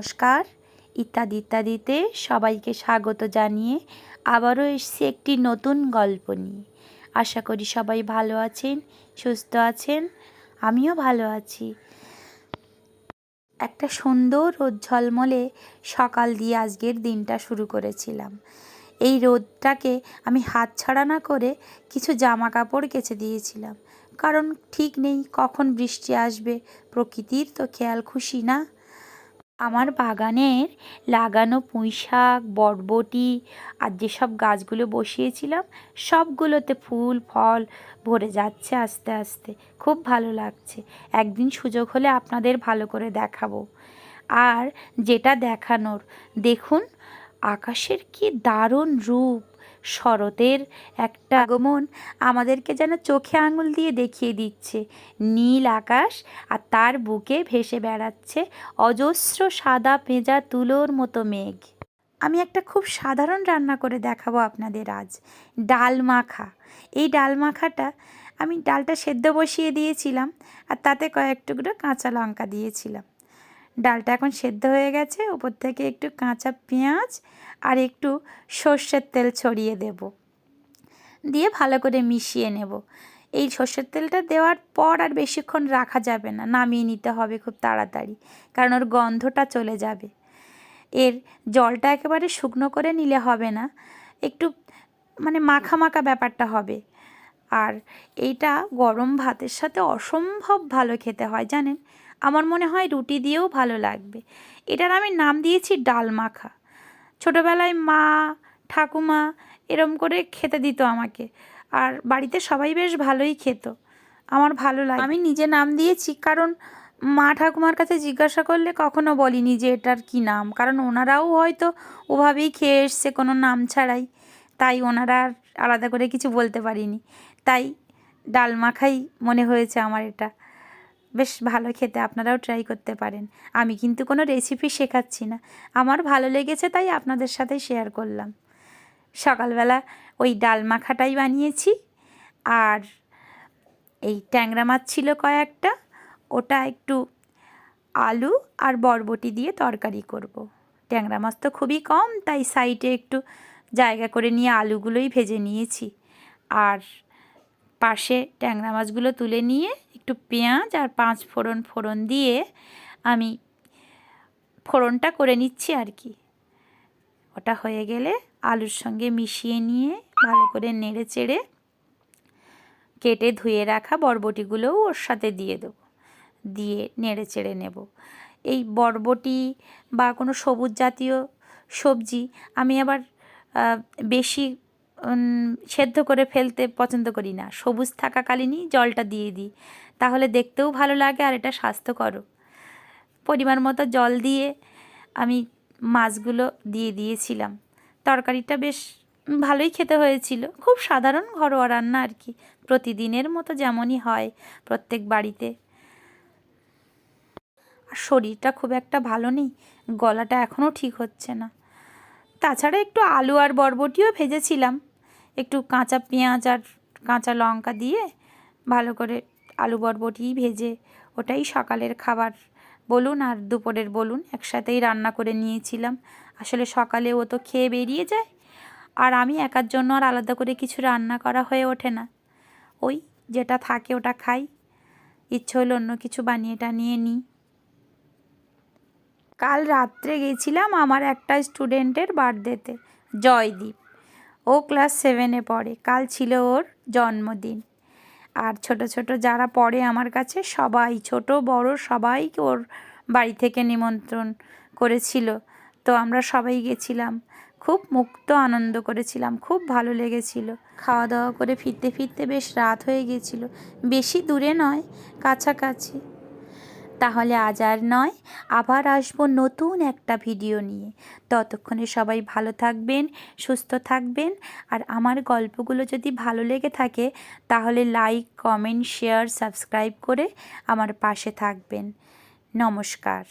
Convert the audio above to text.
নমস্কার ইত্যাদি ইত্যাদিতে সবাইকে স্বাগত জানিয়ে আবারও এসেছি একটি নতুন গল্প নিয়ে। আশা করি সবাই ভালো আছেন, সুস্থ আছেন। আমিও ভালো আছি। একটা সুন্দর রোদ ঝলমলে সকাল দিয়ে আজকের দিনটা শুরু করেছিলাম। এই রোদটাকে আমি হাতছাড়া না করে কিছু জামা কাপড় কেচে দিয়েছিলাম, কারণ ঠিক নেই কখন বৃষ্টি আসবে, প্রকৃতির তো খেয়াল খুশি না। আমার বাগানের লাগানো পুঁইশাক, বরবটি আর যেসব গাছগুলো বসিয়েছিলাম সবগুলোতে ফুল ফল ভরে যাচ্ছে আস্তে আস্তে। খুব ভালো লাগছে। একদিন সুযোগ হলে আপনাদের ভালো করে দেখাবো। আর যেটা দেখানোর, দেখুন আকাশের কি দারুণ রূপ। শরতের একটা আগমন আমাদেরকে যেন চোখে আঙুল দিয়ে দেখিয়ে দিচ্ছে। নীল আকাশ আর তার বুকে ভেসে বেড়াচ্ছে অজস্র সাদা পেঁজা তুলোর মতো মেঘ। আমি একটা খুব সাধারণ রান্না করে দেখাবো আপনাদের আজ, ডাল মাখা। এই ডাল মাখাটা আমি ডালটা সেদ্ধ বসিয়ে দিয়েছিলাম আর তাতে কয়েক টুকরো কাঁচা লঙ্কা দিয়েছিলাম। ডালটা এখন সেদ্ধ হয়ে গেছে, উপর থেকে একটু কাঁচা পেঁয়াজ আর একটু সর্ষের তেল ছড়িয়ে দেব, দিয়ে ভালো করে মিশিয়ে নেব। এই সর্ষের তেলটা দেওয়ার পর আর বেশিক্ষণ রাখা যাবে না, নামিয়ে নিতে হবে খুব তাড়াতাড়ি, কারণ ওর গন্ধটা চলে যাবে। এর জলটা একেবারে শুকনো করে নিলে হবে না, একটু মাখা মাখা ব্যাপারটা হবে। আর এইটা গরম ভাতের সাথে অসম্ভব ভালো খেতে হয় জানেন। আমার মনে হয় রুটি দিয়েও ভালো লাগবে। এটার আমি নাম দিয়েছি ডাল মাখা। ছোটোবেলায় মা ঠাকুমা এরম করে খেতে দিত আমাকে, আর বাড়িতে সবাই বেশ ভালোই খেত। আমার ভালো লাগে। আমি নিজে নাম দিয়েছি কারণ মা ঠাকুমার কাছে জিজ্ঞাসা করলে কখনো বলিনি যে এটার কি নাম, কারণ ওনারাও হয়তো ওভাবেই খেয়ে এসছে কোনো নাম ছাড়াই, তাই ওনারা আর আলাদা করে কিছু বলতে পারিনি। তাই ডাল মাখাই মনে হয়েছে আমার। এটা বেশ ভালো খেতে, আপনারাও ট্রাই করতে পারেন। আমি কিন্তু কোনো রেসিপি শেখাচ্ছি না, আমার ভালো লেগেছে তাই আপনাদের সাথে শেয়ার করলাম। সকালবেলা ওই ডাল মাখাটাই বানিয়েছি। আর এই ট্যাংরা মাছ ছিল কয়েকটা, ওটা একটু আলু আর বরবটি দিয়ে তরকারি করব। ট্যাংরা মাছ তো খুবই কম, তাই সাইডে একটু জায়গা করে নিয়ে আলুগুলোই ভেজে নিয়েছি। আর পাশে ট্যাংরা মাছগুলো তুলে নিয়ে একটু পেঁয়াজ আর 5 ফোড়ন দিয়ে আমি ফোড়নটা করে নিচ্ছি আর কি। ওটা হয়ে গেলে আলুর সঙ্গে মিশিয়ে নিয়ে ভালো করে নেড়ে চেড়ে কেটে ধুয়ে রাখা বরবটিগুলোও ওর সাথে দিয়ে দেবো, দিয়ে নেড়ে চেড়ে নেব। এই বরবটি বা কোনো সবুজ জাতীয় সবজি আমি আবার বেশি সেদ্ধ করে ফেলতে পছন্দ করি না। সবুজ থাকাকালীনই জলটা দিয়ে দিই, তাহলে দেখতেও ভালো লাগে আর এটা স্বাস্থ্যকরও। পরিমাণ মতো জল দিয়ে আমি মাছগুলো দিয়ে দিয়েছিলাম। তরকারিটা বেশ ভালোই খেতে হয়েছিল। খুব সাধারণ ঘরোয়া রান্না আর কি, প্রতিদিনের মতো যেমনই হয় প্রত্যেক বাড়িতে। আর শরীরটা খুব একটা ভালো নেই, গলাটা এখনও ঠিক হচ্ছে না। তাছাড়া একটু আলু আর বরবটিও ভেজেছিলাম, একটু কাঁচা পেঁয়াজ আর কাঁচা লঙ্কা দিয়ে ভালো করে আলু বরবটি ভেজে, ওটাই সকালের খাবার বলুন আর দুপুরের বলুন একসাথেই রান্না করে নিয়েছিলাম। আসলে সকালে ও তো খেয়ে বেরিয়ে যায়, আর আমি একার জন্য আর আলাদা করে কিছু রান্না করা হয়ে ওঠে না। ওই যেটা থাকে ওটা খাই, ইচ্ছে হলো অন্য কিছু বানিয়ে টানিয়ে নিই। কাল রাত্রে গেছিলাম আমার একটা স্টুডেন্টের বার্থডেতে, জয়দীপ। ও ক্লাস 7-এ পড়ে। কাল ছিল ওর জন্মদিন। আর ছোট ছোট যারা পড়ে আমার কাছে সবাই, ছোট বড় সবাইকে ওর বাড়ি থেকে নিমন্ত্রণ করেছিল। তো আমরা সবাই গেছিলাম, খুব মুক্ত আনন্দ করেছিলাম, খুব ভালো লেগেছিল। খাওয়া দাওয়া করে ফিরতে ফিরতে বেশ রাত হয়ে গেছিল। বেশি দূরে নয়, কাছাকাছি। তাহলে আজ আর নয়, আবার আসবো নতুন একটা ভিডিও নিয়ে। ততক্ষণে সবাই ভালো থাকবেন, সুস্থ থাকবেন। আর আমার গল্পগুলো যদি ভালো লেগে থাকে তাহলে লাইক, কমেন্ট, শেয়ার, সাবস্ক্রাইব করে আমার পাশে থাকবেন। নমস্কার।